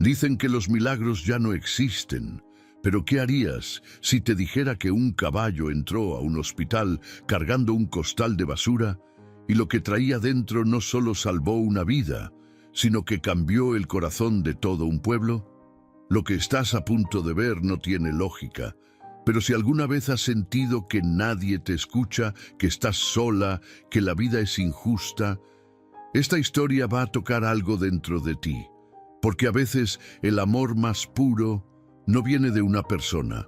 Dicen que los milagros ya no existen, pero ¿qué harías si te dijera que un caballo entró a un hospital cargando un costal de basura y lo que traía dentro no solo salvó una vida, sino que cambió el corazón de todo un pueblo? Lo que estás a punto de ver no tiene lógica, pero si alguna vez has sentido que nadie te escucha, que estás sola, que la vida es injusta, esta historia va a tocar algo dentro de ti, porque a veces el amor más puro no viene de una persona,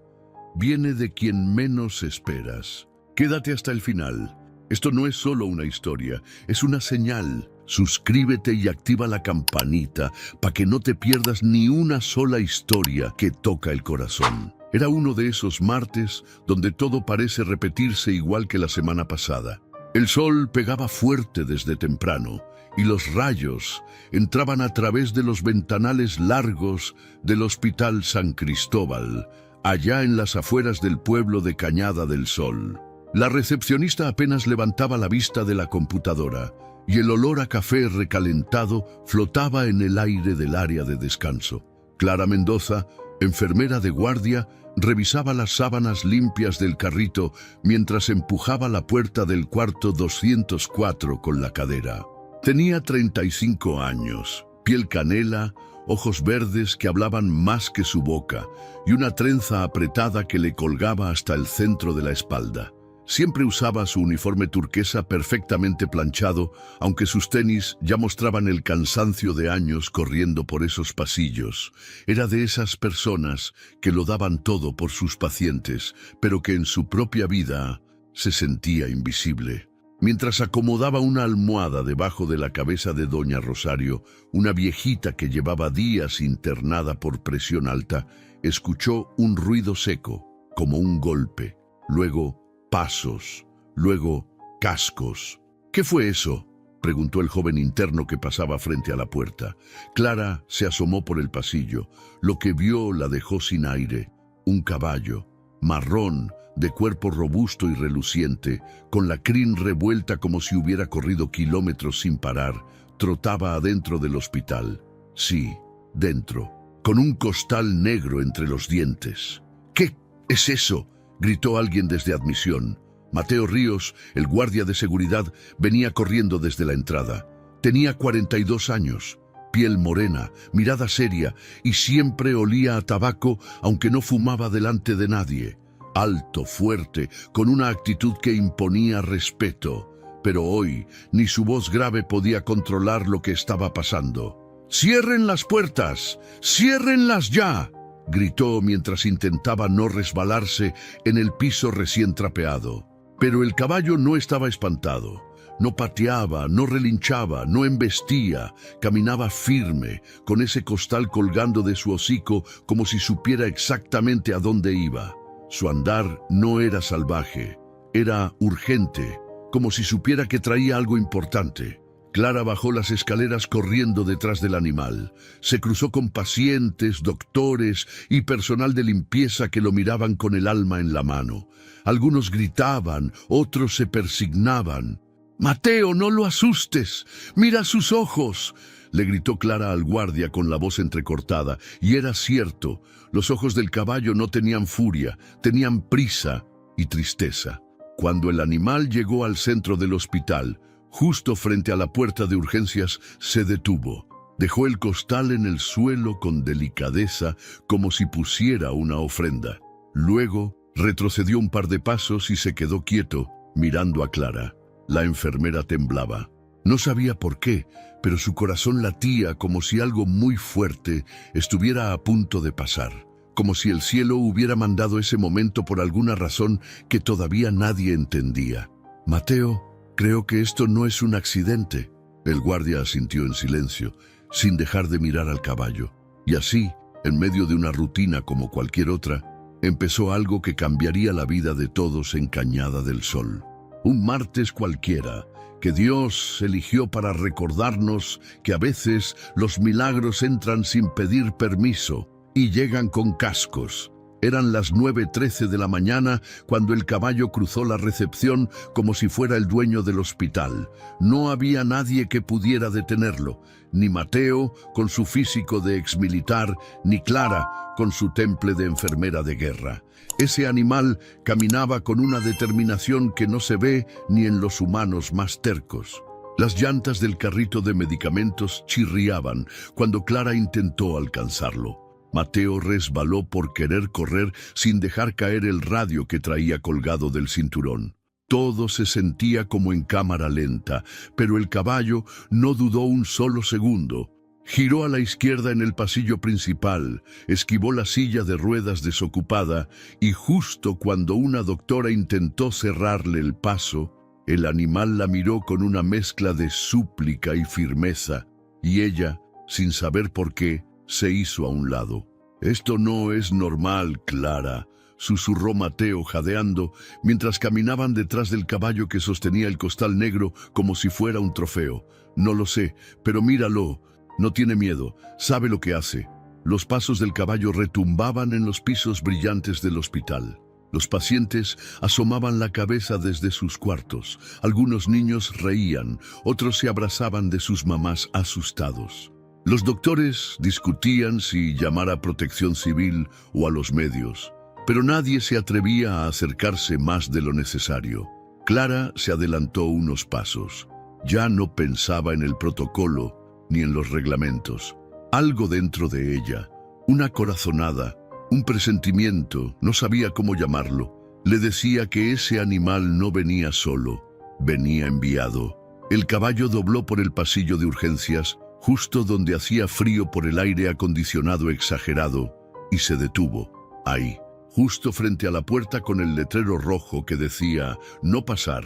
viene de quien menos esperas. Quédate hasta el final. Esto no es solo una historia, es una señal. Suscríbete y activa la campanita para que no te pierdas ni una sola historia que toca el corazón. Era uno de esos martes donde todo parece repetirse igual que la semana pasada. El sol pegaba fuerte desde temprano y los rayos entraban a través de los ventanales largos del Hospital San Cristóbal, allá en las afueras del pueblo de Cañada del Sol. La recepcionista apenas levantaba la vista de la computadora y el olor a café recalentado flotaba en el aire del área de descanso. Clara Mendoza, enfermera de guardia, revisaba las sábanas limpias del carrito mientras empujaba la puerta del cuarto 204 con la cadera. Tenía 35 años, piel canela, ojos verdes que hablaban más que su boca y una trenza apretada que le colgaba hasta el centro de la espalda. Siempre usaba su uniforme turquesa perfectamente planchado, aunque sus tenis ya mostraban el cansancio de años corriendo por esos pasillos. Era de esas personas que lo daban todo por sus pacientes, pero que en su propia vida se sentía invisible. Mientras acomodaba una almohada debajo de la cabeza de doña Rosario, una viejita que llevaba días internada por presión alta, escuchó un ruido seco, como un golpe. Luego, pasos, luego cascos. ¿Qué fue eso?, preguntó el joven interno que pasaba frente a la puerta. Clara se asomó por el pasillo. Lo que vio la dejó sin aire. Un caballo, marrón, de cuerpo robusto y reluciente, con la crin revuelta como si hubiera corrido kilómetros sin parar, trotaba adentro del hospital. Sí, dentro, con un costal negro entre los dientes. ¿Qué es eso?, gritó alguien desde admisión. Mateo Ríos, el guardia de seguridad, venía corriendo desde la entrada. Tenía 42 años, piel morena, mirada seria y siempre olía a tabaco aunque no fumaba delante de nadie. Alto, fuerte, con una actitud que imponía respeto. Pero hoy ni su voz grave podía controlar lo que estaba pasando. ¡Cierren las puertas! ¡Ciérrenlas ya!, gritó mientras intentaba no resbalarse en el piso recién trapeado. Pero el caballo no estaba espantado. No pateaba, no relinchaba, no embestía. Caminaba firme, con ese costal colgando de su hocico como si supiera exactamente a dónde iba. Su andar no era salvaje, era urgente, como si supiera que traía algo importante. Clara bajó las escaleras corriendo detrás del animal. Se cruzó con pacientes, doctores y personal de limpieza que lo miraban con el alma en la mano. Algunos gritaban, otros se persignaban. «Mateo, no lo asustes. Mira sus ojos», le gritó Clara al guardia con la voz entrecortada. Y era cierto, los ojos del caballo no tenían furia, tenían prisa y tristeza. Cuando el animal llegó al centro del hospital, justo frente a la puerta de urgencias, se detuvo. Dejó el costal en el suelo con delicadeza, como si pusiera una ofrenda. Luego, retrocedió un par de pasos y se quedó quieto, mirando a Clara. La enfermera temblaba. No sabía por qué, pero su corazón latía como si algo muy fuerte estuviera a punto de pasar. Como si el cielo hubiera mandado ese momento por alguna razón que todavía nadie entendía. «Mateo, creo que esto no es un accidente». El guardia asintió en silencio, sin dejar de mirar al caballo. Y así, en medio de una rutina como cualquier otra, empezó algo que cambiaría la vida de todos en Cañada del Sol. Un martes cualquiera, que Dios eligió para recordarnos que a veces los milagros entran sin pedir permiso y llegan con cascos. Eran las 9:13 de la mañana cuando el caballo cruzó la recepción como si fuera el dueño del hospital. No había nadie que pudiera detenerlo, ni Mateo con su físico de exmilitar, ni Clara con su temple de enfermera de guerra. Ese animal caminaba con una determinación que no se ve ni en los humanos más tercos. Las llantas del carrito de medicamentos chirriaban cuando Clara intentó alcanzarlo. Mateo resbaló por querer correr sin dejar caer el radio que traía colgado del cinturón. Todo se sentía como en cámara lenta, pero el caballo no dudó un solo segundo. Giró a la izquierda en el pasillo principal, esquivó la silla de ruedas desocupada y justo cuando una doctora intentó cerrarle el paso, el animal la miró con una mezcla de súplica y firmeza, y ella, sin saber por qué, se hizo a un lado. «Esto no es normal, Clara», susurró Mateo jadeando, mientras caminaban detrás del caballo que sostenía el costal negro como si fuera un trofeo. «No lo sé, pero míralo. No tiene miedo, sabe lo que hace». Los pasos del caballo retumbaban en los pisos brillantes del hospital. Los pacientes asomaban la cabeza desde sus cuartos. Algunos niños reían, otros se abrazaban de sus mamás asustados. Los doctores discutían si llamar a Protección Civil o a los medios, pero nadie se atrevía a acercarse más de lo necesario. Clara se adelantó unos pasos. Ya no pensaba en el protocolo ni en los reglamentos. Algo dentro de ella, una corazonada, un presentimiento, no sabía cómo llamarlo, le decía que ese animal no venía solo, venía enviado. El caballo dobló por el pasillo de urgencias, justo donde hacía frío por el aire acondicionado exagerado, y se detuvo, ahí, justo frente a la puerta con el letrero rojo que decía «No pasar,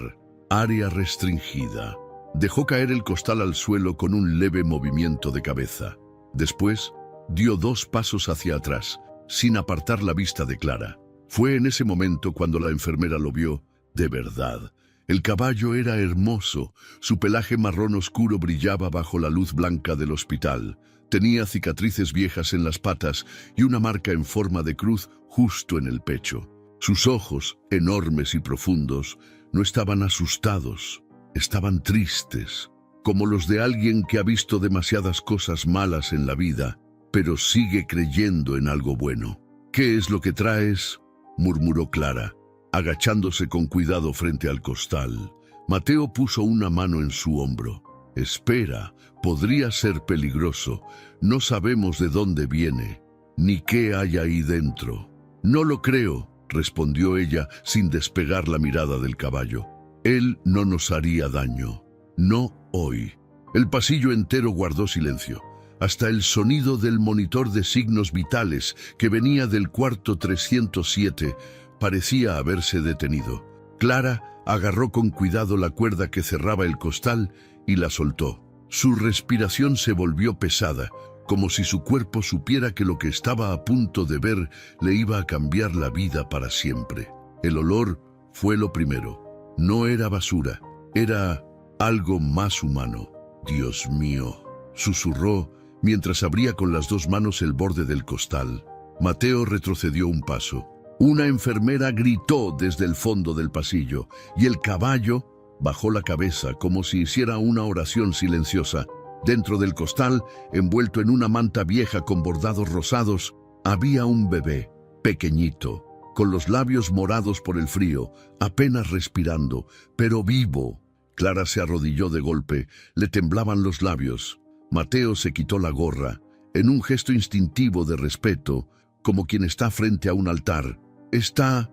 área restringida». Dejó caer el costal al suelo con un leve movimiento de cabeza. Después, dio 2 pasos hacia atrás, sin apartar la vista de Clara. Fue en ese momento cuando la enfermera lo vio de verdad. El caballo era hermoso, su pelaje marrón oscuro brillaba bajo la luz blanca del hospital. Tenía cicatrices viejas en las patas y una marca en forma de cruz justo en el pecho. Sus ojos, enormes y profundos, no estaban asustados, estaban tristes, como los de alguien que ha visto demasiadas cosas malas en la vida, pero sigue creyendo en algo bueno. «¿Qué es lo que traes?», murmuró Clara, agachándose con cuidado frente al costal. Mateo puso una mano en su hombro. «Espera, podría ser peligroso. No sabemos de dónde viene, ni qué hay ahí dentro». «No lo creo», respondió ella sin despegar la mirada del caballo. «Él no nos haría daño. No hoy». El pasillo entero guardó silencio. Hasta el sonido del monitor de signos vitales que venía del cuarto 307 parecía haberse detenido. Clara agarró con cuidado la cuerda que cerraba el costal y la soltó. Su respiración se volvió pesada, como si su cuerpo supiera que lo que estaba a punto de ver le iba a cambiar la vida para siempre. El olor fue lo primero. No era basura, era algo más humano. «Dios mío», susurró mientras abría con las 2 manos el borde del costal. Mateo retrocedió un paso. Una enfermera gritó desde el fondo del pasillo y el caballo bajó la cabeza como si hiciera una oración silenciosa. Dentro del costal, envuelto en una manta vieja con bordados rosados, había un bebé, pequeñito, con los labios morados por el frío, apenas respirando, pero vivo. Clara se arrodilló de golpe, le temblaban los labios. Mateo se quitó la gorra, en un gesto instintivo de respeto, como quien está frente a un altar. Está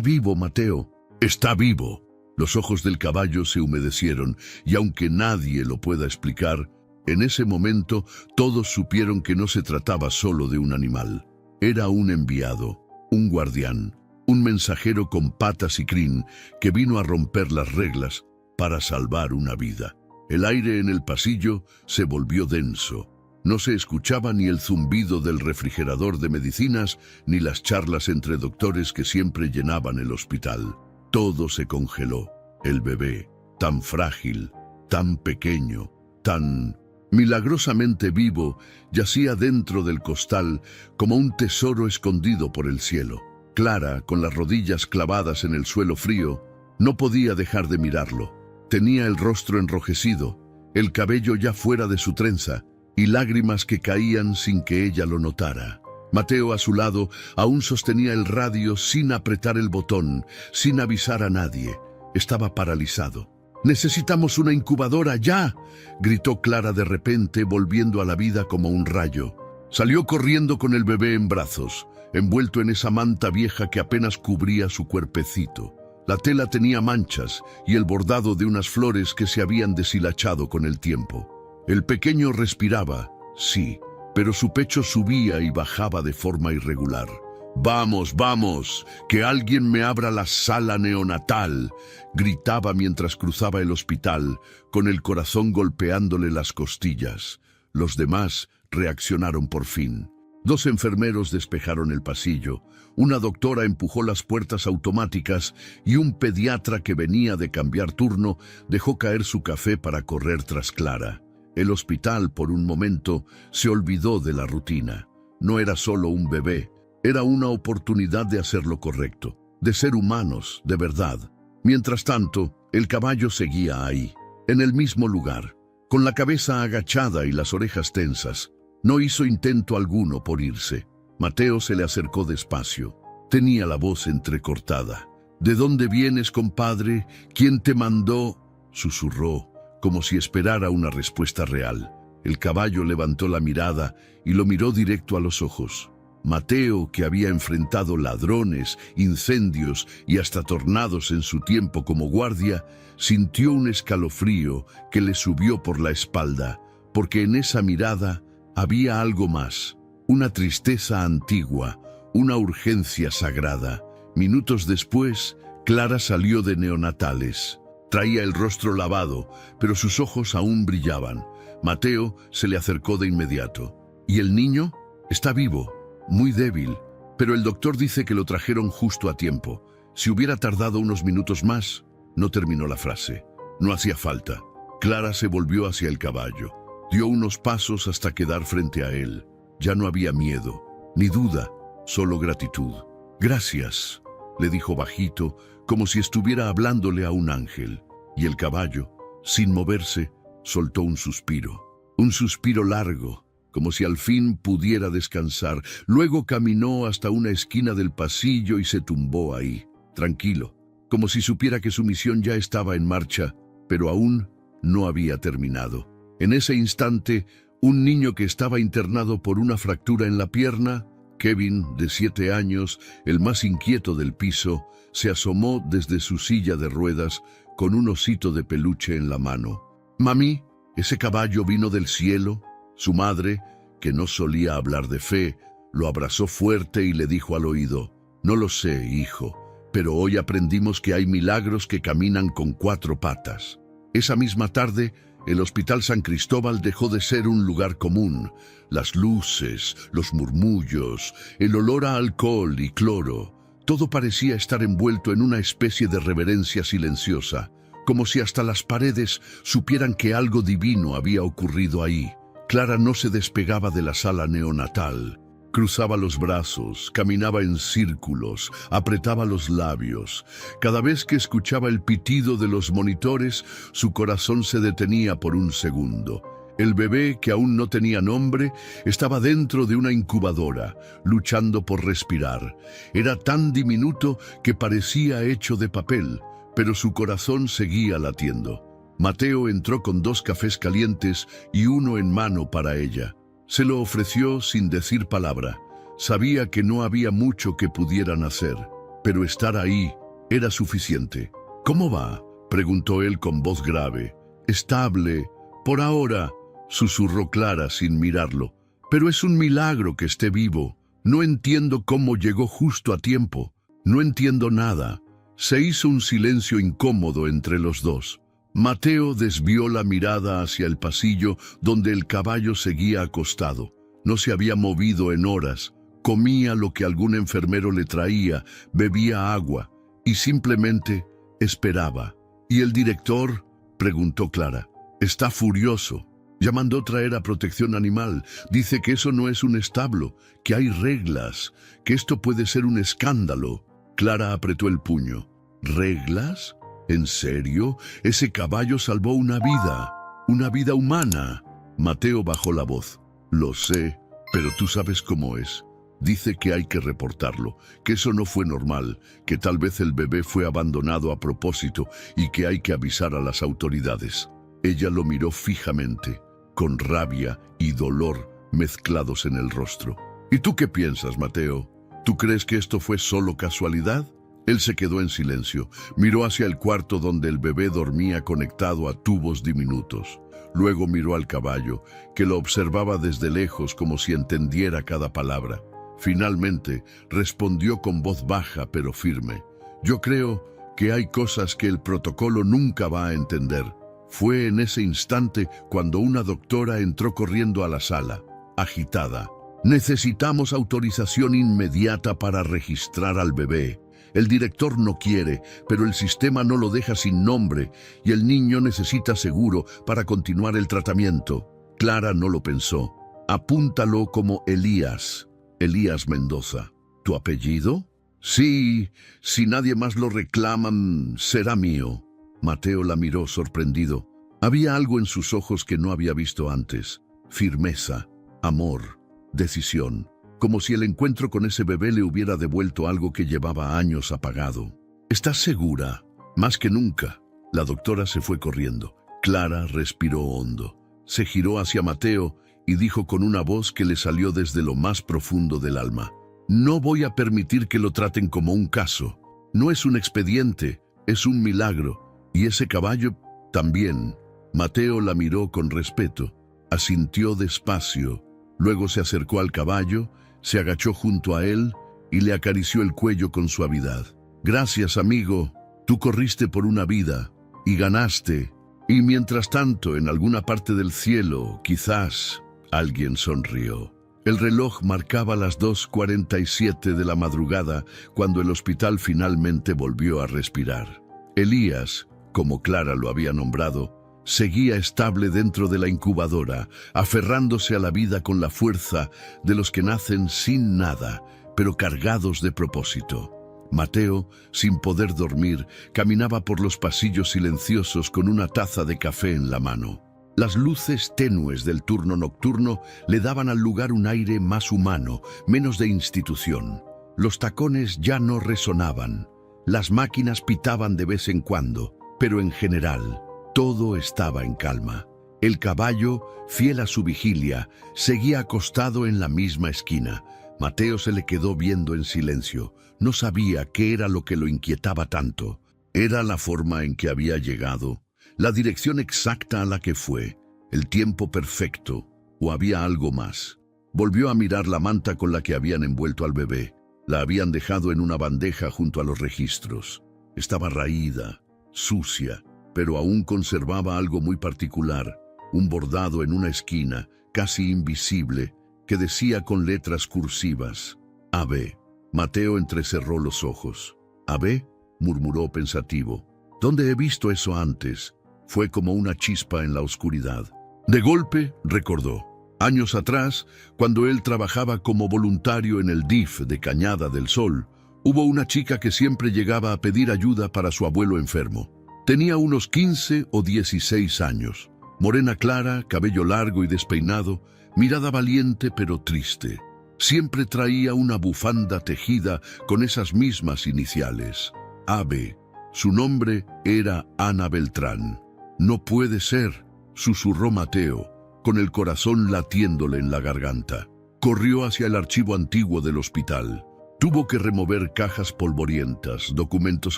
vivo, Mateo. Está vivo». Los ojos del caballo se humedecieron, y aunque nadie lo pueda explicar, en ese momento todos supieron que no se trataba solo de un animal. Era un enviado, un guardián, un mensajero con patas y crin que vino a romper las reglas para salvar una vida. El aire en el pasillo se volvió denso. No se escuchaba ni el zumbido del refrigerador de medicinas, ni las charlas entre doctores que siempre llenaban el hospital. Todo se congeló. El bebé, tan frágil, tan pequeño, tan milagrosamente vivo, yacía dentro del costal como un tesoro escondido por el cielo. Clara, con las rodillas clavadas en el suelo frío, no podía dejar de mirarlo. Tenía el rostro enrojecido, el cabello ya fuera de su trenza, y lágrimas que caían sin que ella lo notara. Mateo, a su lado, aún sostenía el radio sin apretar el botón, sin avisar a nadie. Estaba paralizado. «¡Necesitamos una incubadora ya!», gritó Clara de repente, volviendo a la vida como un rayo. Salió corriendo con el bebé en brazos, envuelto en esa manta vieja que apenas cubría su cuerpecito. La tela tenía manchas y el bordado de unas flores que se habían deshilachado con el tiempo. El pequeño respiraba, sí, pero su pecho subía y bajaba de forma irregular. «¡Vamos, vamos! ¡Que alguien me abra la sala neonatal!», gritaba mientras cruzaba el hospital, con el corazón golpeándole las costillas. Los demás reaccionaron por fin. 2 enfermeros despejaron el pasillo, una doctora empujó las puertas automáticas y un pediatra que venía de cambiar turno dejó caer su café para correr tras Clara. El hospital, por un momento, se olvidó de la rutina. No era solo un bebé, era una oportunidad de hacer lo correcto, de ser humanos, de verdad. Mientras tanto, el caballo seguía ahí, en el mismo lugar, con la cabeza agachada y las orejas tensas. No hizo intento alguno por irse. Mateo se le acercó despacio. Tenía la voz entrecortada. «¿De dónde vienes, compadre? ¿Quién te mandó?», susurró, como si esperara una respuesta real. El caballo levantó la mirada y lo miró directo a los ojos. Mateo, que había enfrentado ladrones, incendios y hasta tornados en su tiempo como guardia, sintió un escalofrío que le subió por la espalda, porque en esa mirada había algo más, una tristeza antigua, una urgencia sagrada. Minutos después, Clara salió de neonatales. Traía el rostro lavado, pero sus ojos aún brillaban. Mateo se le acercó de inmediato. «¿Y el niño? Está vivo, muy débil, pero el doctor dice que lo trajeron justo a tiempo. Si hubiera tardado unos minutos más…». No terminó la frase. No hacía falta. Clara se volvió hacia el caballo. Dio unos pasos hasta quedar frente a él. Ya no había miedo, ni duda, solo gratitud. «Gracias», le dijo bajito, como si estuviera hablándole a un ángel. Y el caballo, sin moverse, soltó un suspiro largo, como si al fin pudiera descansar. Luego caminó hasta una esquina del pasillo y se tumbó ahí, tranquilo, como si supiera que su misión ya estaba en marcha, pero aún no había terminado. En ese instante, un niño que estaba internado por una fractura en la pierna, Kevin, de 7 años, el más inquieto del piso, se asomó desde su silla de ruedas con un osito de peluche en la mano. «Mami, ¿ese caballo vino del cielo?». Su madre, que no solía hablar de fe, lo abrazó fuerte y le dijo al oído: «No lo sé, hijo, pero hoy aprendimos que hay milagros que caminan con 4 patas». Esa misma tarde, el Hospital San Cristóbal dejó de ser un lugar común. Las luces, los murmullos, el olor a alcohol y cloro, todo parecía estar envuelto en una especie de reverencia silenciosa, como si hasta las paredes supieran que algo divino había ocurrido ahí. Clara no se despegaba de la sala neonatal. Cruzaba los brazos, caminaba en círculos, apretaba los labios. Cada vez que escuchaba el pitido de los monitores, su corazón se detenía por un segundo. El bebé, que aún no tenía nombre, estaba dentro de una incubadora, luchando por respirar. Era tan diminuto que parecía hecho de papel, pero su corazón seguía latiendo. Mateo entró con 2 cafés calientes y uno en mano para ella. Se lo ofreció sin decir palabra. Sabía que no había mucho que pudieran hacer, pero estar ahí era suficiente. «¿Cómo va?», preguntó él con voz grave. «Estable, por ahora», susurró Clara sin mirarlo. «Pero es un milagro que esté vivo. No entiendo cómo llegó justo a tiempo. No entiendo nada». Se hizo un silencio incómodo entre los dos. Mateo desvió la mirada hacia el pasillo donde el caballo seguía acostado. No se había movido en horas. Comía lo que algún enfermero le traía, bebía agua y simplemente esperaba. «¿Y el director?», preguntó Clara. «Está furioso». Ya mandó traer a Protección Animal. Dice que eso no es un establo, que hay reglas, que esto puede ser un escándalo. Clara apretó el puño. ¿Reglas? ¿En serio? Ese caballo salvó una vida humana. Mateo bajó la voz. Lo sé, pero tú sabes cómo es. Dice que hay que reportarlo, que eso no fue normal, que tal vez el bebé fue abandonado a propósito y que hay que avisar a las autoridades. Ella lo miró fijamente, con rabia y dolor mezclados en el rostro. ¿Y tú qué piensas, Mateo? ¿Tú crees que esto fue solo casualidad? Él se quedó en silencio, miró hacia el cuarto donde el bebé dormía conectado a tubos diminutos. Luego miró al caballo, que lo observaba desde lejos como si entendiera cada palabra. Finalmente, respondió con voz baja pero firme. Yo creo que hay cosas que el protocolo nunca va a entender. Fue en ese instante cuando una doctora entró corriendo a la sala, agitada. Necesitamos autorización inmediata para registrar al bebé. El director no quiere, pero el sistema no lo deja sin nombre y el niño necesita seguro para continuar el tratamiento. Clara no lo pensó. Apúntalo como Elías. Elías Mendoza. ¿Tu apellido? Sí, si nadie más lo reclama, será mío. Mateo la miró sorprendido. Había algo en sus ojos que no había visto antes. Firmeza, amor, decisión. Como si el encuentro con ese bebé le hubiera devuelto algo que llevaba años apagado. ¿Estás segura? Más que nunca. La doctora se fue corriendo. Clara respiró hondo. Se giró hacia Mateo y dijo con una voz que le salió desde lo más profundo del alma. No voy a permitir que lo traten como un caso. No es un expediente, es un milagro. Y ese caballo también. Mateo la miró con respeto. Asintió despacio. Luego se acercó al caballo, se agachó junto a él y le acarició el cuello con suavidad. Gracias, amigo. Tú corriste por una vida y ganaste. Y mientras tanto, en alguna parte del cielo, quizás, alguien sonrió. El reloj marcaba las 2:47 de la madrugada cuando el hospital finalmente volvió a respirar. Elías, como Clara lo había nombrado, seguía estable dentro de la incubadora, aferrándose a la vida con la fuerza de los que nacen sin nada, pero cargados de propósito. Mateo, sin poder dormir, caminaba por los pasillos silenciosos con una taza de café en la mano. Las luces tenues del turno nocturno le daban al lugar un aire más humano, menos de institución. Los tacones ya no resonaban. Las máquinas pitaban de vez en cuando, pero en general, todo estaba en calma. El caballo, fiel a su vigilia, seguía acostado en la misma esquina. Mateo se le quedó viendo en silencio. No sabía qué era lo que lo inquietaba tanto. Era la forma en que había llegado, la dirección exacta a la que fue, el tiempo perfecto, o había algo más. Volvió a mirar la manta con la que habían envuelto al bebé. La habían dejado en una bandeja junto a los registros. Estaba raída, sucia, pero aún conservaba algo muy particular, un bordado en una esquina, casi invisible, que decía con letras cursivas, AB. Mateo entrecerró los ojos. ¿AB? Murmuró pensativo. ¿Dónde he visto eso antes? Fue como una chispa en la oscuridad. De golpe, recordó. Años atrás, cuando él trabajaba como voluntario en el DIF de Cañada del Sol, hubo una chica que siempre llegaba a pedir ayuda para su abuelo enfermo. Tenía unos 15 o 16 años. Morena clara, cabello largo y despeinado, mirada valiente pero triste. Siempre traía una bufanda tejida con esas mismas iniciales. AB. Su nombre era Ana Beltrán. No puede ser, susurró Mateo, con el corazón latiéndole en la garganta. Corrió hacia el archivo antiguo del hospital. Tuvo que remover cajas polvorientas, documentos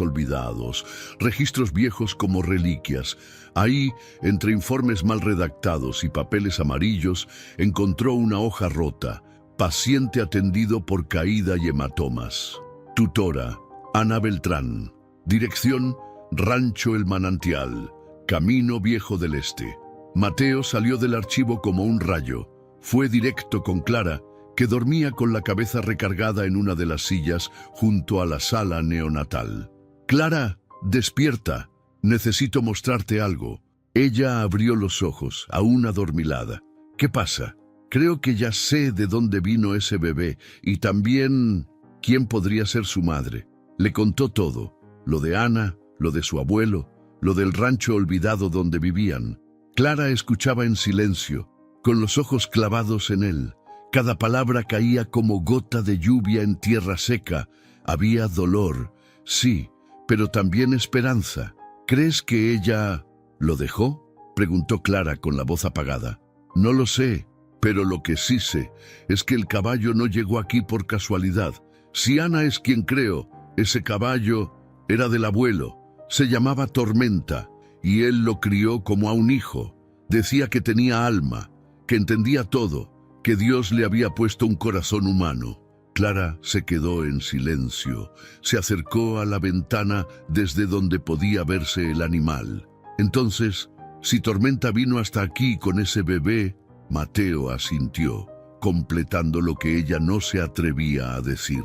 olvidados, registros viejos como reliquias. Ahí, entre informes mal redactados y papeles amarillos, encontró una hoja rota, paciente atendido por caída y hematomas. Tutora, Ana Beltrán. Dirección, Rancho El Manantial, Camino Viejo del Este. Mateo salió del archivo como un rayo. Fue directo con Clara, que dormía con la cabeza recargada en una de las sillas junto a la sala neonatal. «Clara, despierta. Necesito mostrarte algo». Ella abrió los ojos, aún adormilada. ¿Qué pasa? Creo que ya sé de dónde vino ese bebé y también quién podría ser su madre. Le contó todo, lo de Ana, lo de su abuelo, lo del rancho olvidado donde vivían. Clara escuchaba en silencio, con los ojos clavados en él. Cada palabra caía como gota de lluvia en tierra seca. Había dolor, sí, pero también esperanza. ¿Crees que ella lo dejó?, preguntó Clara con la voz apagada. No lo sé, pero lo que sí sé es que el caballo no llegó aquí por casualidad. Si Ana es quien creo, ese caballo era del abuelo. Se llamaba Tormenta, y él lo crió como a un hijo. Decía que tenía alma, que entendía todo, que Dios le había puesto un corazón humano. Clara se quedó en silencio. Se acercó a la ventana desde donde podía verse el animal. Entonces, si Tormenta vino hasta aquí con ese bebé, Mateo asintió, completando lo que ella no se atrevía a decir.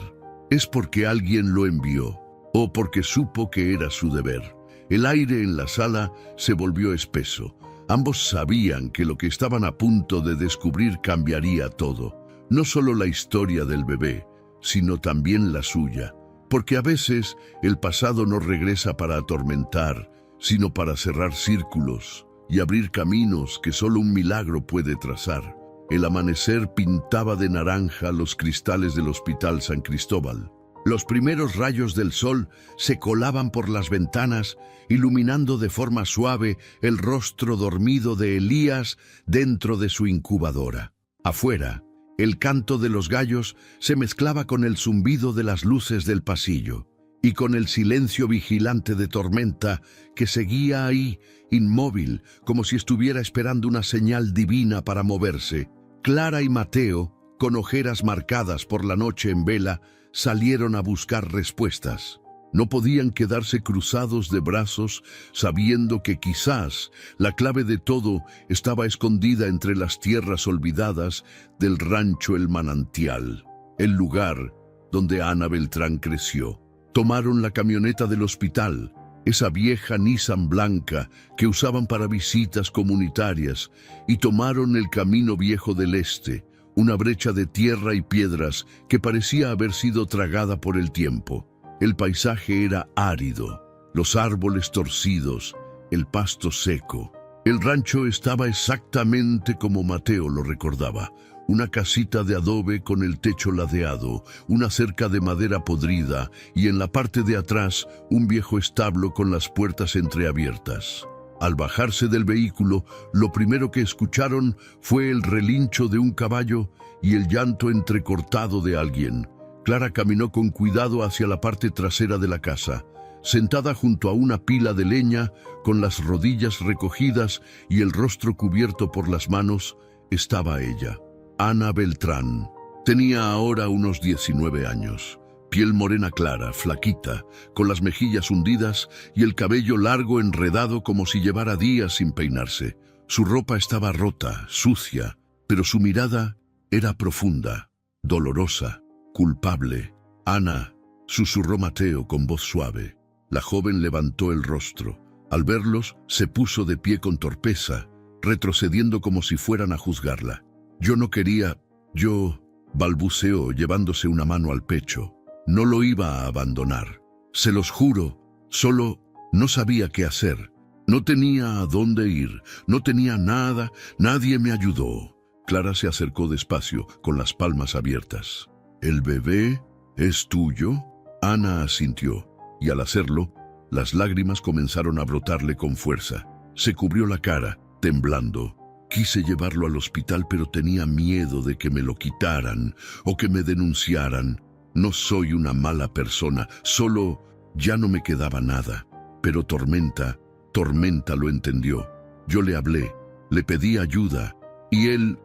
Es porque alguien lo envió, o porque supo que era su deber. El aire en la sala se volvió espeso. Ambos sabían que lo que estaban a punto de descubrir cambiaría todo. No solo la historia del bebé, sino también la suya. Porque a veces el pasado no regresa para atormentar, sino para cerrar círculos y abrir caminos que solo un milagro puede trazar. El amanecer pintaba de naranja los cristales del Hospital San Cristóbal. Los primeros rayos del sol se colaban por las ventanas, iluminando de forma suave el rostro dormido de Elías dentro de su incubadora. Afuera, el canto de los gallos se mezclaba con el zumbido de las luces del pasillo y con el silencio vigilante de Tormenta que seguía ahí, inmóvil, como si estuviera esperando una señal divina para moverse. Clara y Mateo, con ojeras marcadas por la noche en vela, salieron a buscar respuestas. No podían quedarse cruzados de brazos sabiendo que quizás la clave de todo estaba escondida entre las tierras olvidadas del rancho El Manantial, el lugar donde Ana Beltrán creció. Tomaron la camioneta del hospital, esa vieja Nissan blanca que usaban para visitas comunitarias, y tomaron el camino viejo del este, una brecha de tierra y piedras que parecía haber sido tragada por el tiempo. El paisaje era árido, los árboles torcidos, el pasto seco. El rancho estaba exactamente como Mateo lo recordaba. Una casita de adobe con el techo ladeado, una cerca de madera podrida y en la parte de atrás un viejo establo con las puertas entreabiertas. Al bajarse del vehículo, lo primero que escucharon fue el relincho de un caballo y el llanto entrecortado de alguien. Clara caminó con cuidado hacia la parte trasera de la casa. Sentada junto a una pila de leña, con las rodillas recogidas y el rostro cubierto por las manos, estaba ella. Ana Beltrán. Tenía ahora unos 19 años. Piel morena clara, flaquita, con las mejillas hundidas y el cabello largo enredado como si llevara días sin peinarse. Su ropa estaba rota, sucia, pero su mirada era profunda, dolorosa, culpable. Ana, susurró Mateo con voz suave. La joven levantó el rostro. Al verlos, se puso de pie con torpeza, retrocediendo como si fueran a juzgarla. Yo no quería, balbuceó llevándose una mano al pecho. No lo iba a abandonar. Se los juro, solo no sabía qué hacer. No tenía a dónde ir, no tenía nada, nadie me ayudó. Clara se acercó despacio, con las palmas abiertas. ¿El bebé es tuyo? Ana asintió, y al hacerlo, las lágrimas comenzaron a brotarle con fuerza. Se cubrió la cara, temblando. Quise llevarlo al hospital, pero tenía miedo de que me lo quitaran o que me denunciaran. No soy una mala persona, solo ya no me quedaba nada. Pero Tormenta lo entendió. Yo le hablé, le pedí ayuda, y él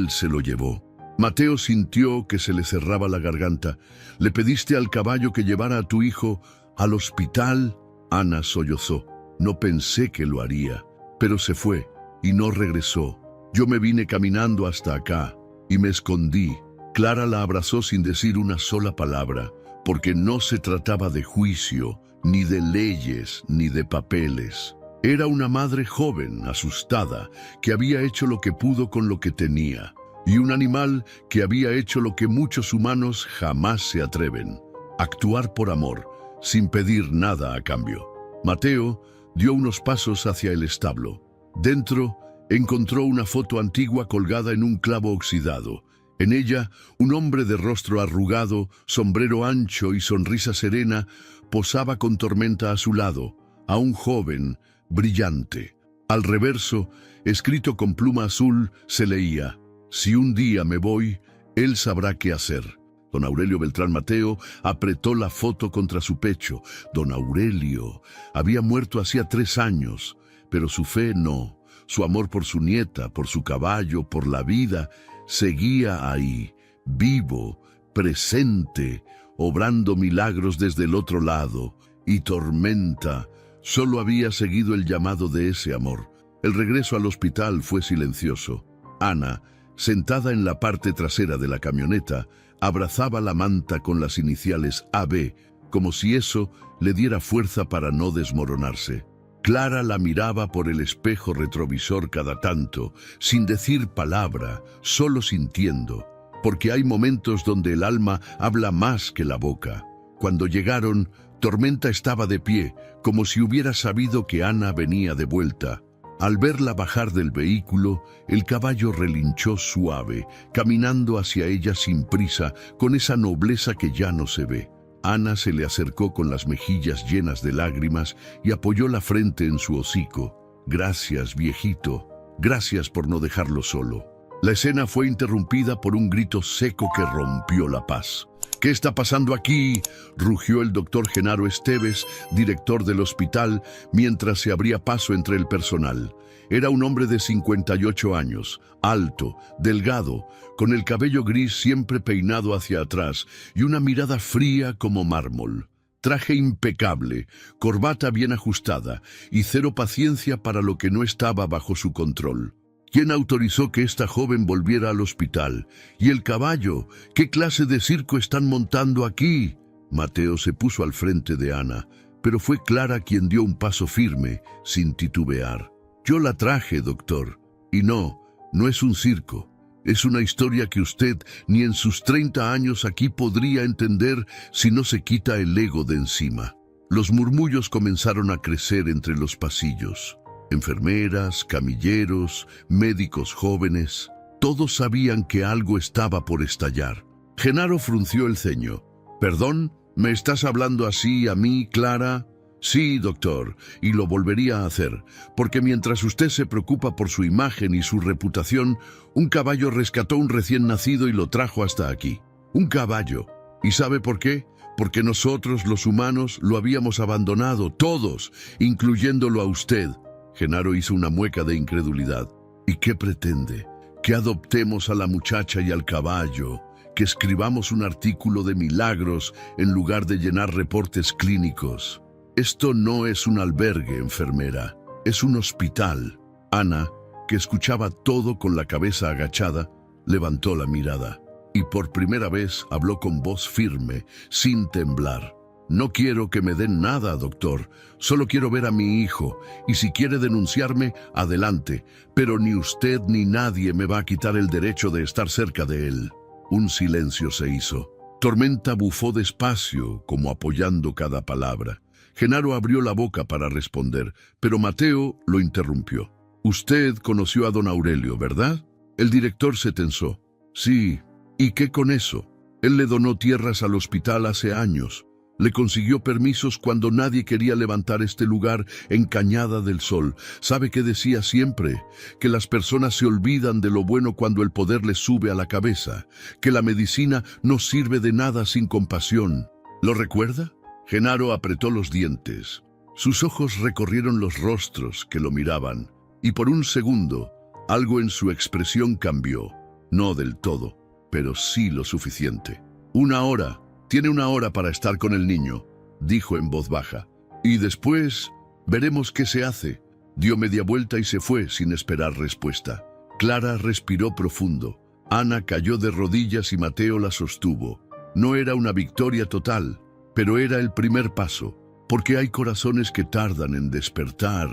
se lo llevó. Mateo sintió que se le cerraba la garganta. ¿Le pediste al caballo que llevara a tu hijo al hospital? Ana sollozó. No pensé que lo haría, pero se fue y no regresó. Yo me vine caminando hasta acá y me escondí. Clara la abrazó sin decir una sola palabra, porque no se trataba de juicio, ni de leyes, ni de papeles. Era una madre joven, asustada, que había hecho lo que pudo con lo que tenía, y un animal que había hecho lo que muchos humanos jamás se atreven: actuar por amor, sin pedir nada a cambio. Mateo dio unos pasos hacia el establo. Dentro encontró una foto antigua colgada en un clavo oxidado. En ella, un hombre de rostro arrugado, sombrero ancho y sonrisa serena, posaba con Tormenta a su lado, a un joven brillante. Al reverso, escrito con pluma azul, se leía: «Si un día me voy, él sabrá qué hacer». Don Aurelio Beltrán Mateo apretó la foto contra su pecho. Don Aurelio había muerto hacía 3 años, pero su fe no. Su amor por su nieta, por su caballo, por la vida, seguía ahí, vivo, presente, obrando milagros desde el otro lado. Y Tormenta solo había seguido el llamado de ese amor. El regreso al hospital fue silencioso. Ana, sentada en la parte trasera de la camioneta, abrazaba la manta con las iniciales AB, como si eso le diera fuerza para no desmoronarse. Clara la miraba por el espejo retrovisor cada tanto, sin decir palabra, solo sintiendo, porque hay momentos donde el alma habla más que la boca. Cuando llegaron, Tormenta estaba de pie, como si hubiera sabido que Ana venía de vuelta. Al verla bajar del vehículo, el caballo relinchó suave, caminando hacia ella sin prisa, con esa nobleza que ya no se ve. Ana se le acercó con las mejillas llenas de lágrimas y apoyó la frente en su hocico. «Gracias, viejito. Gracias por no dejarlo solo». La escena fue interrumpida por un grito seco que rompió la paz. «¿Qué está pasando aquí?», rugió el doctor Genaro Esteves, director del hospital, mientras se abría paso entre el personal. Era un hombre de 58 años, alto, delgado, con el cabello gris siempre peinado hacia atrás y una mirada fría como mármol. Traje impecable, corbata bien ajustada y cero paciencia para lo que no estaba bajo su control. ¿Quién autorizó que esta joven volviera al hospital? ¿Y el caballo? ¿Qué clase de circo están montando aquí? Mateo se puso al frente de Ana, pero fue Clara quien dio un paso firme, sin titubear. «Yo la traje, doctor. Y no es un circo. Es una historia que usted ni en sus 30 años aquí podría entender si no se quita el ego de encima». Los murmullos comenzaron a crecer entre los pasillos. Enfermeras, camilleros, médicos jóvenes, todos sabían que algo estaba por estallar. Genaro frunció el ceño. «¿Perdón? ¿Me estás hablando así a mí, Clara?» «Sí, doctor, y lo volvería a hacer, porque mientras usted se preocupa por su imagen y su reputación, un caballo rescató un recién nacido y lo trajo hasta aquí. Un caballo. ¿Y sabe por qué? Porque nosotros, los humanos, lo habíamos abandonado, todos, incluyéndolo a usted». Genaro hizo una mueca de incredulidad. «¿Y qué pretende? ¿Que adoptemos a la muchacha y al caballo? ¿Que escribamos un artículo de milagros en lugar de llenar reportes clínicos? Esto no es un albergue, enfermera. Es un hospital». Ana, que escuchaba todo con la cabeza agachada, levantó la mirada y por primera vez habló con voz firme, sin temblar. «No quiero que me den nada, doctor. Solo quiero ver a mi hijo, y si quiere denunciarme, adelante, pero ni usted ni nadie me va a quitar el derecho de estar cerca de él». Un silencio se hizo. Tormenta bufó despacio, como apoyando cada palabra. Genaro abrió la boca para responder, pero Mateo lo interrumpió. «Usted conoció a don Aurelio, ¿verdad?». El director se tensó. «Sí. ¿Y qué con eso? Él le donó tierras al hospital hace años. Le consiguió permisos cuando nadie quería levantar este lugar en Cañada del Sol. ¿Sabe qué decía siempre? Que las personas se olvidan de lo bueno cuando el poder les sube a la cabeza, que la medicina no sirve de nada sin compasión. ¿Lo recuerda?». Genaro apretó los dientes. Sus ojos recorrieron los rostros que lo miraban, y por un segundo, algo en su expresión cambió. No del todo, pero sí lo suficiente. «1 hora. Tiene 1 hora para estar con el niño», dijo en voz baja. «Y después veremos qué se hace». Dio media vuelta y se fue sin esperar respuesta. Clara respiró profundo. Ana cayó de rodillas y Mateo la sostuvo. No era una victoria total, pero era el primer paso. Porque hay corazones que tardan en despertar,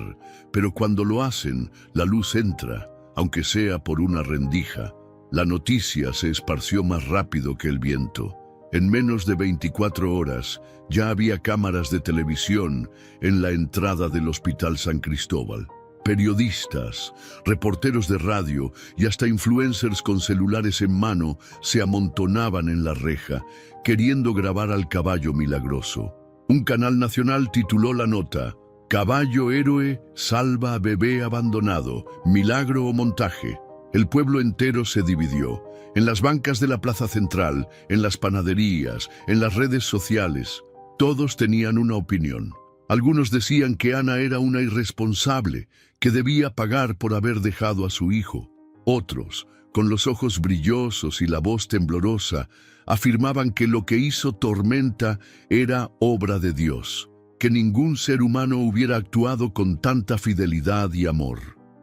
pero cuando lo hacen, la luz entra, aunque sea por una rendija. La noticia se esparció más rápido que el viento. En menos de 24 horas ya había cámaras de televisión en la entrada del Hospital San Cristóbal. Periodistas, reporteros de radio y hasta influencers con celulares en mano se amontonaban en la reja, queriendo grabar al caballo milagroso. Un canal nacional tituló la nota: Caballo héroe salva a bebé abandonado, milagro o montaje. El pueblo entero se dividió. En las bancas de la plaza central, en las panaderías, en las redes sociales, todos tenían una opinión. Algunos decían que Ana era una irresponsable, que debía pagar por haber dejado a su hijo. Otros, con los ojos brillosos y la voz temblorosa, afirmaban que lo que hizo Tormenta era obra de Dios, que ningún ser humano hubiera actuado con tanta fidelidad y amor.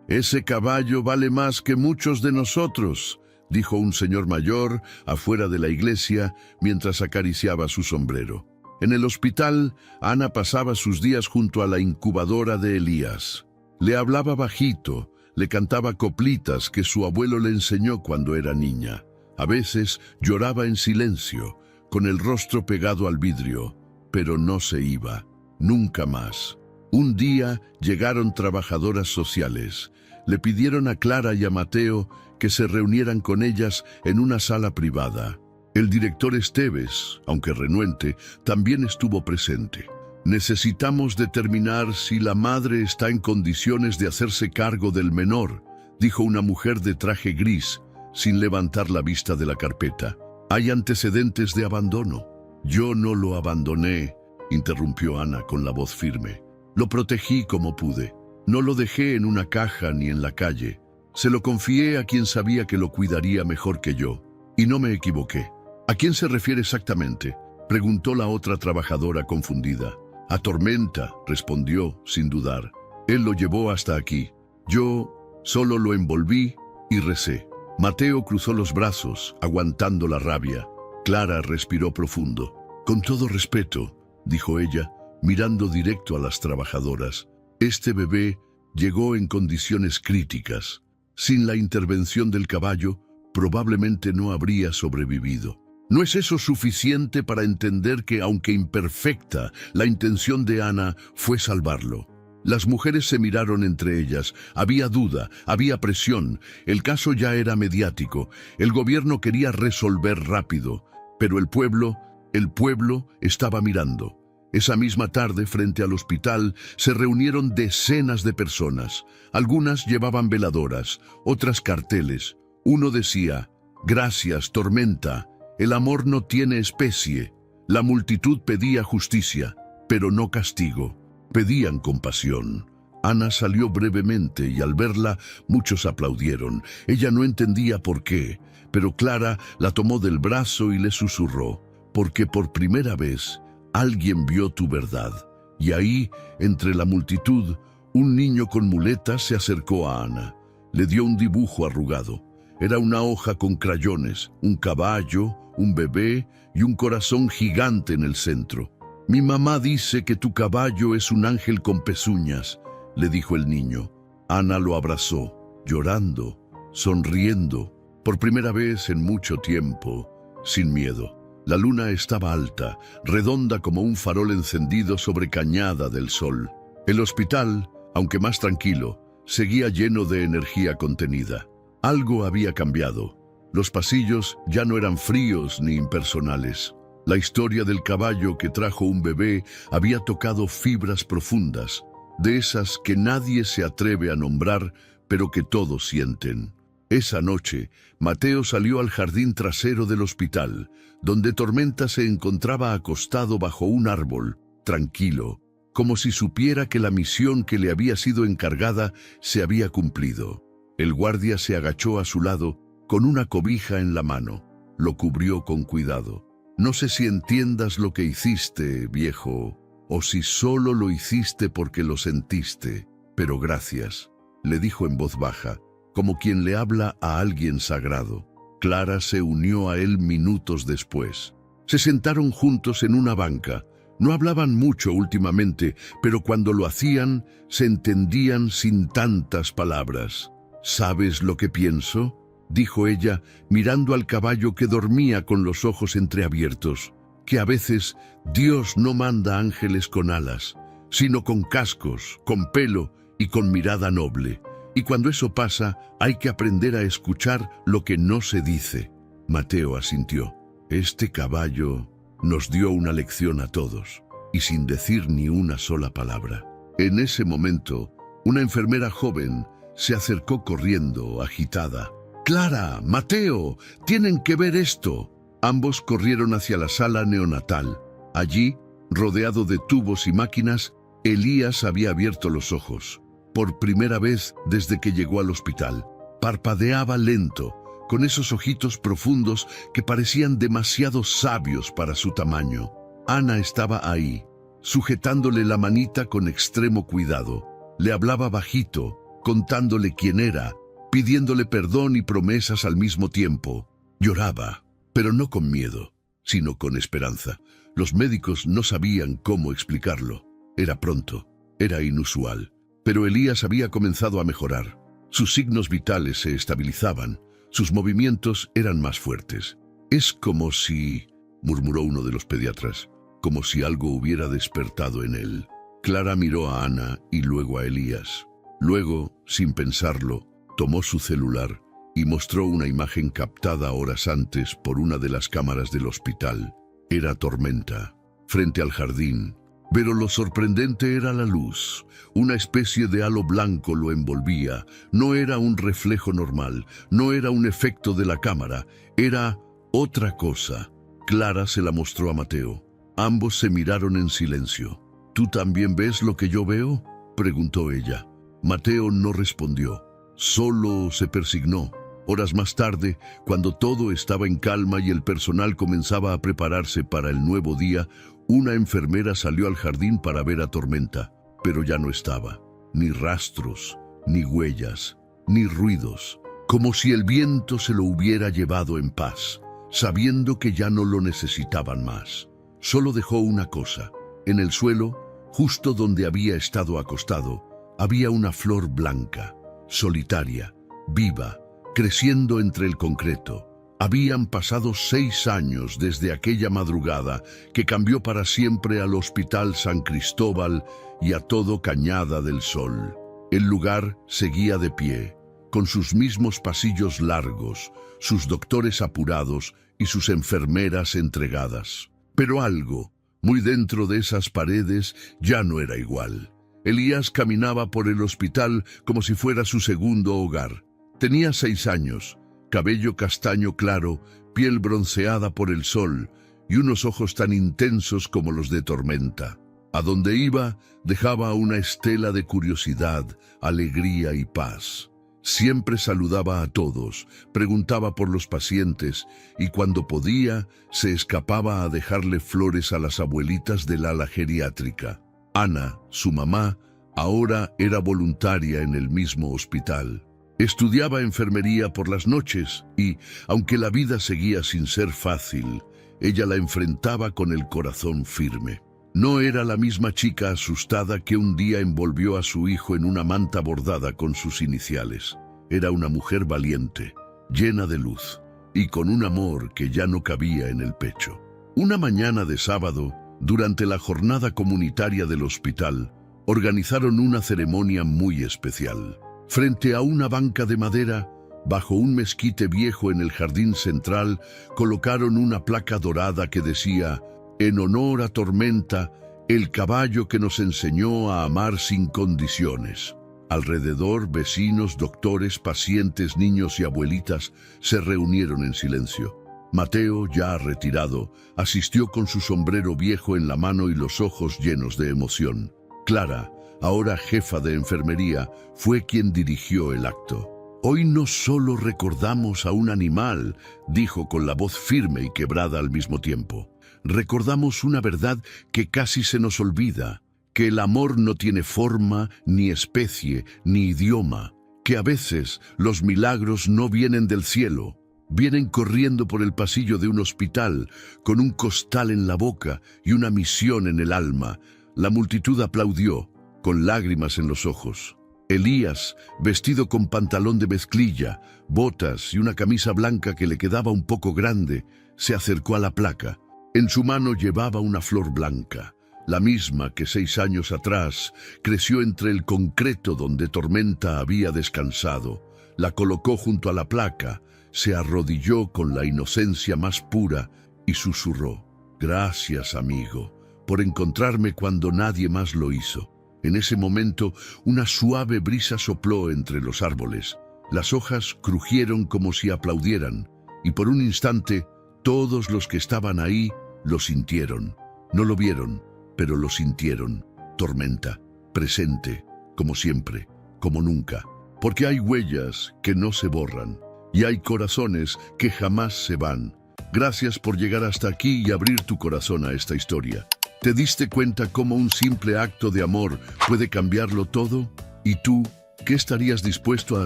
«Ese caballo vale más que muchos de nosotros», dijo un señor mayor afuera de la iglesia mientras acariciaba su sombrero. En el hospital, Ana pasaba sus días junto a la incubadora de Elías. Le hablaba bajito, le cantaba coplitas que su abuelo le enseñó cuando era niña. A veces lloraba en silencio, con el rostro pegado al vidrio, pero no se iba, nunca más. Un día llegaron trabajadoras sociales. Le pidieron a Clara y a Mateo que se reunieran con ellas en una sala privada. El director Esteves, aunque renuente, también estuvo presente. «Necesitamos determinar si la madre está en condiciones de hacerse cargo del menor», dijo una mujer de traje gris, sin levantar la vista de la carpeta. «Hay antecedentes de abandono». «Yo no lo abandoné», interrumpió Ana con la voz firme. «Lo protegí como pude. No lo dejé en una caja ni en la calle. Se lo confié a quien sabía que lo cuidaría mejor que yo. Y no me equivoqué». «¿A quién se refiere exactamente?», preguntó la otra trabajadora confundida. «A Tormenta», respondió, sin dudar. «Él lo llevó hasta aquí. Yo solo lo envolví y recé». Mateo cruzó los brazos, aguantando la rabia. Clara respiró profundo. «Con todo respeto», dijo ella, mirando directo a las trabajadoras, «este bebé llegó en condiciones críticas. Sin la intervención del caballo, probablemente no habría sobrevivido. ¿No es eso suficiente para entender que, aunque imperfecta, la intención de Ana fue salvarlo?» Las mujeres se miraron entre ellas. Había duda, había presión. El caso ya era mediático. El gobierno quería resolver rápido. Pero el pueblo estaba mirando. Esa misma tarde, frente al hospital, se reunieron decenas de personas. Algunas llevaban veladoras, otras carteles. Uno decía: «Gracias, Tormenta. El amor no tiene especie». La multitud pedía justicia, pero no castigo. Pedían compasión. Ana salió brevemente y al verla muchos aplaudieron. Ella no entendía por qué, pero Clara la tomó del brazo y le susurró: «Porque por primera vez alguien vio tu verdad». Y ahí, entre la multitud, un niño con muletas se acercó a Ana. Le dio un dibujo arrugado. Era una hoja con crayones, un caballo, un bebé y un corazón gigante en el centro. «Mi mamá dice que tu caballo es un ángel con pezuñas», le dijo el niño. Ana lo abrazó, llorando, sonriendo, por primera vez en mucho tiempo, sin miedo. La luna estaba alta, redonda como un farol encendido sobre cañada del sol. El hospital, aunque más tranquilo, seguía lleno de energía contenida. Algo había cambiado. Los pasillos ya no eran fríos ni impersonales. La historia del caballo que trajo un bebé había tocado fibras profundas, de esas que nadie se atreve a nombrar, pero que todos sienten. Esa noche, Mateo salió al jardín trasero del hospital, donde Tormenta se encontraba acostado bajo un árbol, tranquilo, como si supiera que la misión que le había sido encargada se había cumplido. El guardia se agachó a su lado, con una cobija en la mano. Lo cubrió con cuidado. «No sé si entiendas lo que hiciste, viejo, o si solo lo hiciste porque lo sentiste, pero gracias», le dijo en voz baja, como quien le habla a alguien sagrado. Clara se unió a él minutos después. Se sentaron juntos en una banca, No hablaban mucho últimamente, pero cuando lo hacían, se entendían sin tantas palabras. ¿Sabes lo que pienso?, dijo ella, mirando al caballo que dormía con los ojos entreabiertos, que a veces Dios no manda ángeles con alas, sino con cascos, con pelo y con mirada noble. Y cuando eso pasa, hay que aprender a escuchar lo que no se dice. Mateo asintió. Este caballo nos dio una lección a todos, y sin decir ni una sola palabra. En ese momento, una enfermera joven se acercó corriendo, agitada. «Clara, Mateo, tienen que ver esto». Ambos corrieron hacia la sala neonatal. Allí, rodeado de tubos y máquinas, Elías había abierto los ojos. Por primera vez desde que llegó al hospital. Parpadeaba lento, con esos ojitos profundos que parecían demasiado sabios para su tamaño. Ana estaba ahí, sujetándole la manita con extremo cuidado. Le hablaba bajito, contándole quién era, pidiéndole perdón y promesas al mismo tiempo. Lloraba, pero no con miedo, sino con esperanza. Los médicos no sabían cómo explicarlo. Era pronto, era inusual. Pero Elías había comenzado a mejorar. Sus signos vitales se estabilizaban, sus movimientos eran más fuertes. «Es como si», murmuró uno de los pediatras, «como si algo hubiera despertado en él». Clara miró a Ana y luego a Elías. Luego, sin pensarlo, tomó su celular y mostró una imagen captada horas antes por una de las cámaras del hospital. Era Tormenta, frente al jardín. Pero lo sorprendente era la luz. Una especie de halo blanco lo envolvía. No era un reflejo normal, no era un efecto de la cámara, era otra cosa. Clara se la mostró a Mateo. Ambos se miraron en silencio. «¿Tú también ves lo que yo veo?», preguntó ella. Mateo no respondió, solo se persignó. Horas más tarde, cuando todo estaba en calma y el personal comenzaba a prepararse para el nuevo día, una enfermera salió al jardín para ver a Tormenta, pero ya no estaba. Ni rastros, ni huellas, ni ruidos, como si el viento se lo hubiera llevado en paz, sabiendo que ya no lo necesitaban más. Solo dejó una cosa. En el suelo, justo donde había estado acostado, había una flor blanca, solitaria, viva, creciendo entre el concreto. Habían pasado 6 años desde aquella madrugada que cambió para siempre al Hospital San Cristóbal y a todo Cañada del Sol. El lugar seguía de pie, con sus mismos pasillos largos, sus doctores apurados y sus enfermeras entregadas. Pero algo, muy dentro de esas paredes, ya no era igual. Elías caminaba por el hospital como si fuera su segundo hogar. Tenía 6 años, cabello castaño claro, piel bronceada por el sol y unos ojos tan intensos como los de Tormenta. A donde iba, dejaba una estela de curiosidad, alegría y paz. Siempre saludaba a todos, preguntaba por los pacientes y cuando podía, se escapaba a dejarle flores a las abuelitas del ala geriátrica. Ana, su mamá, ahora era voluntaria en el mismo hospital. Estudiaba enfermería por las noches y, aunque la vida seguía sin ser fácil, ella la enfrentaba con el corazón firme. No era la misma chica asustada que un día envolvió a su hijo en una manta bordada con sus iniciales. Era una mujer valiente, llena de luz y con un amor que ya no cabía en el pecho. Una mañana de sábado, durante la jornada comunitaria del hospital, organizaron una ceremonia muy especial. Frente a una banca de madera, bajo un mezquite viejo en el jardín central, colocaron una placa dorada que decía: «En honor a Tormenta, el caballo que nos enseñó a amar sin condiciones». Alrededor, vecinos, doctores, pacientes, niños y abuelitas se reunieron en silencio. Mateo, ya retirado, asistió con su sombrero viejo en la mano y los ojos llenos de emoción. Clara, ahora jefa de enfermería, fue quien dirigió el acto. «Hoy no solo recordamos a un animal», dijo con la voz firme y quebrada al mismo tiempo. «Recordamos una verdad que casi se nos olvida, que el amor no tiene forma, ni especie, ni idioma, que a veces los milagros no vienen del cielo, Vienen corriendo por el pasillo de un hospital, con un costal en la boca y una misión en el alma. La multitud aplaudió, con lágrimas en los ojos. Elías, vestido con pantalón de mezclilla, botas y una camisa blanca que le quedaba un poco grande, se acercó a la placa. En su mano llevaba una flor blanca, la misma que 6 años atrás creció entre el concreto donde Tormenta había descansado. La colocó junto a la placa, se arrodilló con la inocencia más pura y susurró: «Gracias, amigo, por encontrarme cuando nadie más lo hizo». En ese momento, una suave brisa sopló entre los árboles. Las hojas crujieron como si aplaudieran, y por un instante, todos los que estaban ahí lo sintieron. No lo vieron, pero lo sintieron. Tormenta, presente, como siempre, como nunca. Porque hay huellas que no se borran, y hay corazones que jamás se van. Gracias por llegar hasta aquí y abrir tu corazón a esta historia. ¿Te diste cuenta cómo un simple acto de amor puede cambiarlo todo? ¿Y tú, qué estarías dispuesto a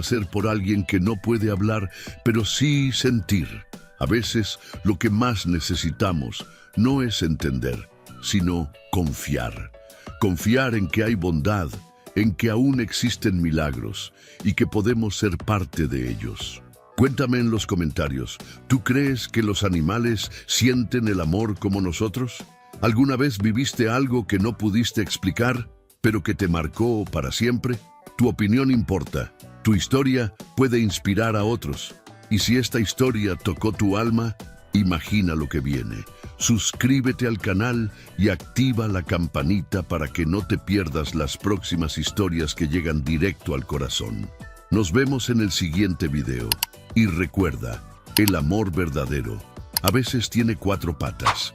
hacer por alguien que no puede hablar, pero sí sentir? A veces, lo que más necesitamos no es entender, sino confiar. Confiar en que hay bondad, en que aún existen milagros y que podemos ser parte de ellos. Cuéntame en los comentarios, ¿tú crees que los animales sienten el amor como nosotros? ¿Alguna vez viviste algo que no pudiste explicar, pero que te marcó para siempre? Tu opinión importa. Tu historia puede inspirar a otros. Y si esta historia tocó tu alma, imagina lo que viene. Suscríbete al canal y activa la campanita para que no te pierdas las próximas historias que llegan directo al corazón. Nos vemos en el siguiente video. Y recuerda, el amor verdadero a veces tiene 4 patas.